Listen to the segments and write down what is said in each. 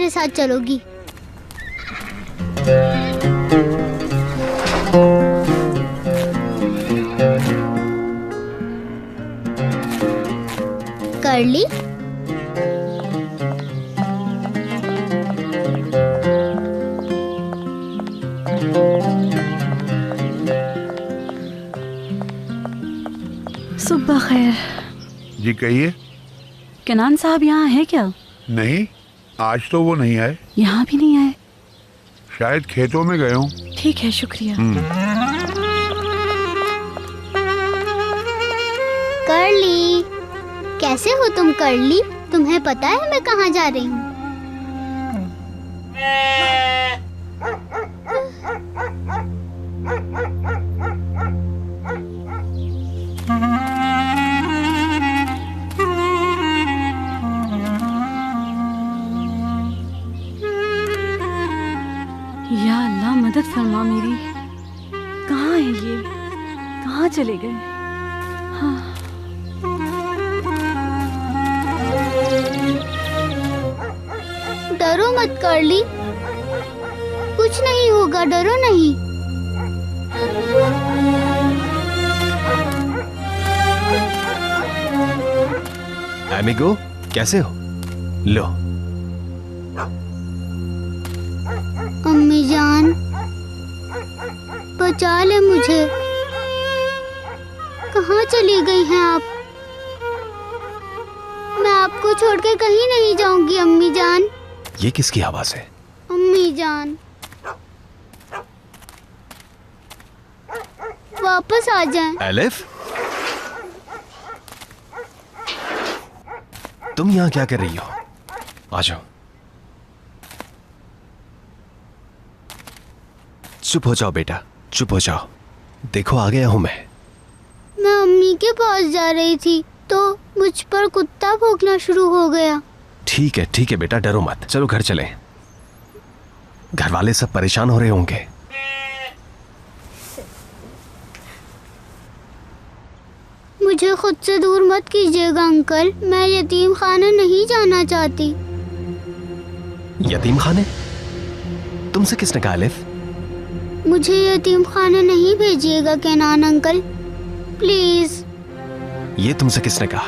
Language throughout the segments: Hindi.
मेरे साथ चलोगी? कर्ली, सुबह खैर। जी कहिए। केनान साहब यहाँ है क्या? नहीं, आज तो वो नहीं आए। यहाँ भी नहीं आए? शायद खेतों में गए हों। ठीक है, शुक्रिया। कर्ली, कैसे हो तुम कर्ली? तुम्हें पता है मैं कहाँ जा रही हूँ? या अल्लाह, मदद फरमा मेरी। कहाँ है ये? कहाँ चले गए? हाँ। डरो मत कर्ली, कुछ नहीं होगा, डरो नहीं। एमिगो, कैसे हो? लो। अम्मी जान, बचा ले मुझे। कहाँ चली गई हैं आप? मैं आपको छोड़ के कहीं नहीं जाऊंगी अम्मी जान। ये किसकी आवाज है? अम्मी जान, वापस आ जाएं। एलिफ, तुम यहाँ क्या कर रही हो? आ जाओ। चुप हो जाओ बेटा, चुप हो जाओ। देखो आ गया हूं मैं अम्मी के पास जा रही थी तो मुझ पर कुत्ता भौंकना शुरू हो गया। ठीक है बेटा, डरो मत। चलो घर चलें। घर वाले सब परेशान हो रहे होंगे। मुझे खुद से दूर मत कीजिएगा अंकल, मैं यतीम खाना नहीं जाना चाहती। यतीम खाने? तुमसे किसने कहा एलिफ? मुझे यतीम खाना नहीं भेजिएगा केनान अंकल, प्लीज। ये तुमसे किसने कहा?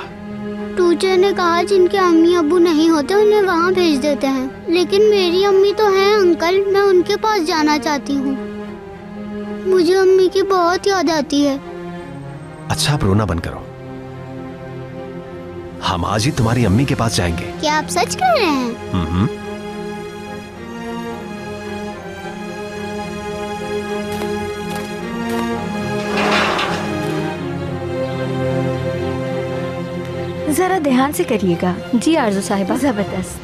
टीचर ने कहा जिनके अम्मी अब्बू नहीं होते उन्हें वहाँ भेज देते हैं, लेकिन मेरी अम्मी तो है अंकल, मैं उनके पास जाना चाहती हूँ। मुझे अम्मी की बहुत याद आती है। अच्छा, आप रोना बंद करो। हम आज ही तुम्हारी अम्मी के पास जाएंगे। क्या आप सच कह रहे हैं? जरा ध्यान से करिएगा। जी आरजू साहिबा। जबरदस्त।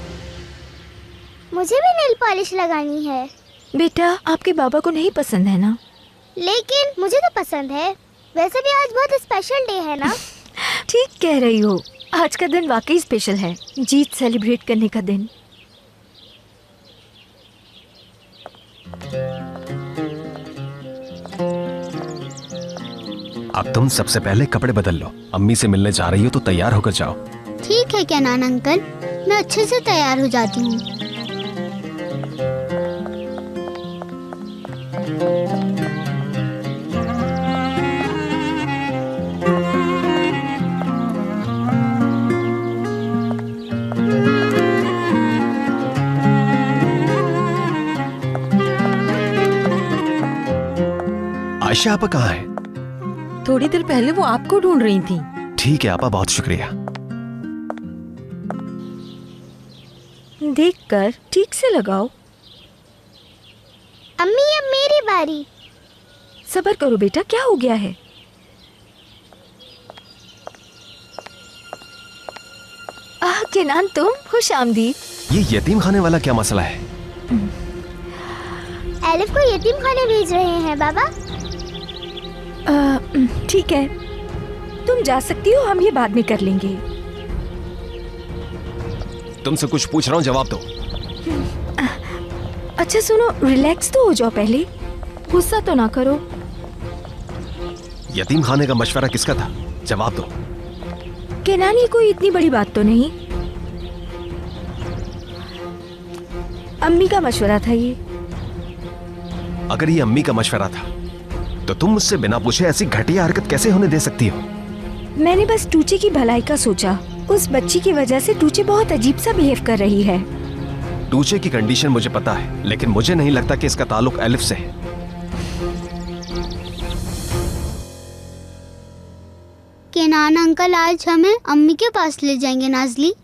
मुझे भी नेल पॉलिश लगानी है। बेटा, आपके बाबा को नहीं पसंद है ना? लेकिन मुझे तो पसंद है। वैसे भी आज बहुत स्पेशल डे है ना? ठीक कह रही हो, आज का दिन वाकई स्पेशल है, जीत सेलिब्रेट करने का दिन। अब तुम सबसे पहले कपड़े बदल लो। अम्मी से मिलने जा रही हो तो तैयार होकर जाओ। ठीक है केनान अंकल, मैं अच्छे से तैयार हो जाती हूँ। आयशा आपा कहाँ है? थोड़ी देर पहले वो आपको ढूंढ रही थी। ठीक है आपा, बहुत शुक्रिया। देखकर ठीक से लगाओ। अम्मी अब मेरी बारी। सब्र करो बेटा, क्या हो गया है? केनान, तुम खुश आमदीद। ये यतीम खाने वाला क्या मसला है? एलिफ को यतीम खाने भेज रहे हैं बाबा। ठीक है, तुम जा सकती हो, हम ये बाद में कर लेंगे। तुमसे कुछ पूछ रहा हूँ, जवाब दो। अच्छा सुनो, रिलैक्स तो हो जाओ पहले, गुस्सा तो ना करो। यतीम खाने का मशवरा किसका था? जवाब दो। केनान, ये कोई इतनी बड़ी बात तो नहीं। अम्मी का मशवरा था ये। अगर ये अम्मी का मशवरा था तो तुम मुझसे बिना पूछे ऐसी घटिया हरकत कैसे होने दे सकती हो? मैंने बस टूचे की भलाई का सोचा। उस बच्ची की वजह से टूचे बहुत अजीब सा बिहेव कर रही है। टूचे की कंडीशन मुझे पता है, लेकिन मुझे नहीं लगता कि इसका ताल्लुक एलिफ से है। केनान अंकल आज हमें अम्मी के पास ले जाएंगे नाजली।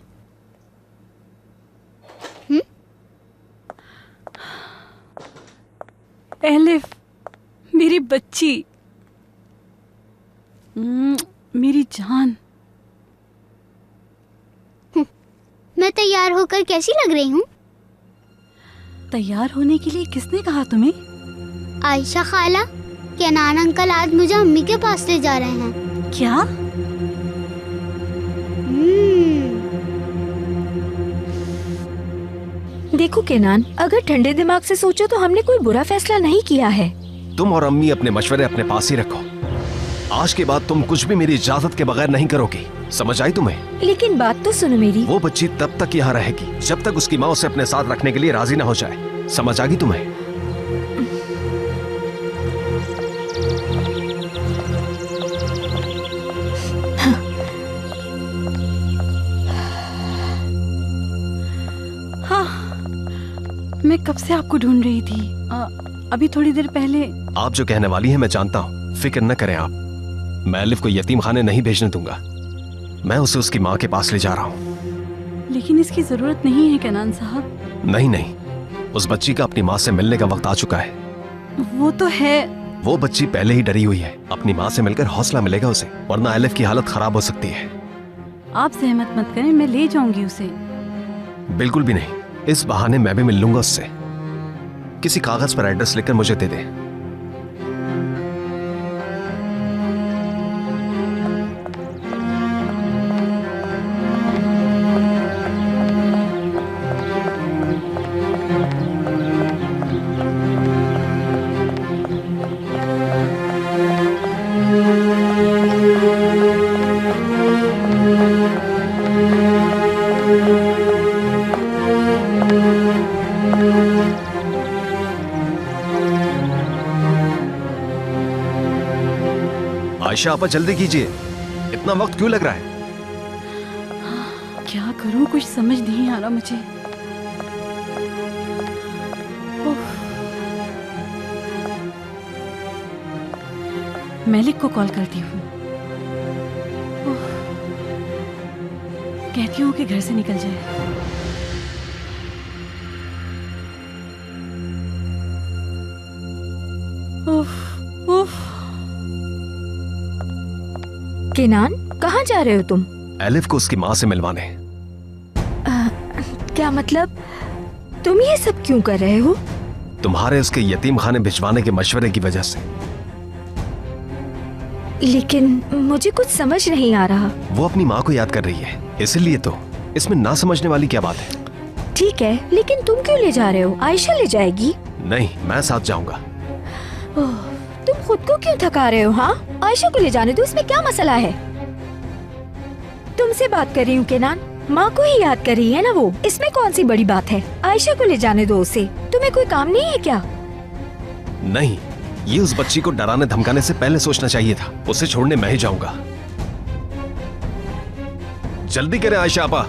एलिफ, मेरी बच्ची, मेरी जान। मैं तैयार होकर कैसी लग रही हूँ? तैयार होने के लिए किसने कहा तुम्हें? आयशा खाला, केनान अंकल आज मुझे अम्मी के पास ले जा रहे हैं। क्या? देखो केनान, अगर ठंडे दिमाग से सोचो तो हमने कोई बुरा फैसला नहीं किया है। तुम और अम्मी अपने मशवरे अपने पास ही रखो। आज के बाद तुम कुछ भी मेरी इजाजत के बगैर नहीं करोगी, समझ आई तुम्हें? लेकिन बात तो सुनो मेरी। वो बच्ची तब तक यहाँ रहेगी जब तक उसकी माँ उसे अपने साथ रखने के लिए राजी ना हो जाए, समझ आ गई तुम्हें? हाँ, मैं कब से आपको ढूंढ रही थी। अभी थोड़ी देर पहले। आप जो कहने वाली हैं मैं जानता हूँ, फिक्र न करें आप। मैं एलिफ को यतीम खाने नहीं भेजने दूंगा। मैं उसे उसकी माँ के पास ले जा रहा हूँ। लेकिन इसकी जरूरत नहीं है केनान साहब। नहीं नहीं, उस बच्ची का अपनी माँ से मिलने का वक्त आ चुका है। वो तो है। वो बच्ची पहले ही डरी हुई है। अपनी माँ से मिलकर हौसला मिलेगा उसे, वरना एलिफ की हालत खराब हो सकती है। आप सहमत मत करें, मैं ले जाऊंगी उसे। बिल्कुल भी नहीं, इस बहाने मैं भी मिल लूंगा उससे। किसी कागज पर एड्रेस लिखकर मुझे दे दे। आयशा आपा जल्दी कीजिए, इतना वक्त क्यों लग रहा है? क्या करूं, कुछ समझ नहीं आ रहा मुझे। मलिक को कॉल करती हूँ, कहती हूँ कि घर से निकल जाए। उफ, उफ। केनान, कहाँ जा रहे हो तुम? एलिफ को उसकी माँ से मिलवाने। क्या मतलब, तुम ये सब क्यों कर रहे हो? तुम्हारे उसके यतीम खाने भिजवाने के मशवरे की वजह से। लेकिन मुझे कुछ समझ नहीं आ रहा। वो अपनी माँ को याद कर रही है, इसलिए तो। इसमें ना समझने वाली क्या बात है? ठीक है, लेकिन तुम क्यों ले जा रहे हो? आयशा ले जाएगी। नहीं, मैं साथ जाऊंगा। तुम खुद को क्यों थका रहे हो? हाँ, आयशा को ले जाने दो, इसमें क्या मसला है? तुमसे बात कर रही हूँ केनान, माँ को ही याद कर रही है ना वो, इसमें कौन सी बड़ी बात है? आयशा को ले जाने दो उसे। तुम्हें कोई काम नहीं है क्या? नहीं, ये उस बच्ची को डराने धमकाने से पहले सोचना चाहिए था। उसे छोड़ने मैं ही जाऊंगा। जल्दी करें आयशा आपा।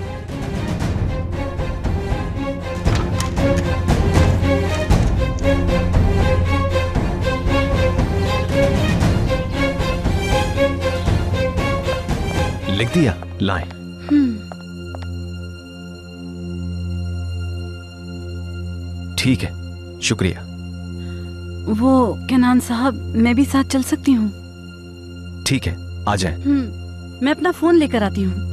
लिख दिया, लाएं। ठीक है, शुक्रिया। वो केनान साहब, मैं भी साथ चल सकती हूँ? ठीक है, आ जाएं। मैं अपना फोन लेकर आती हूँ।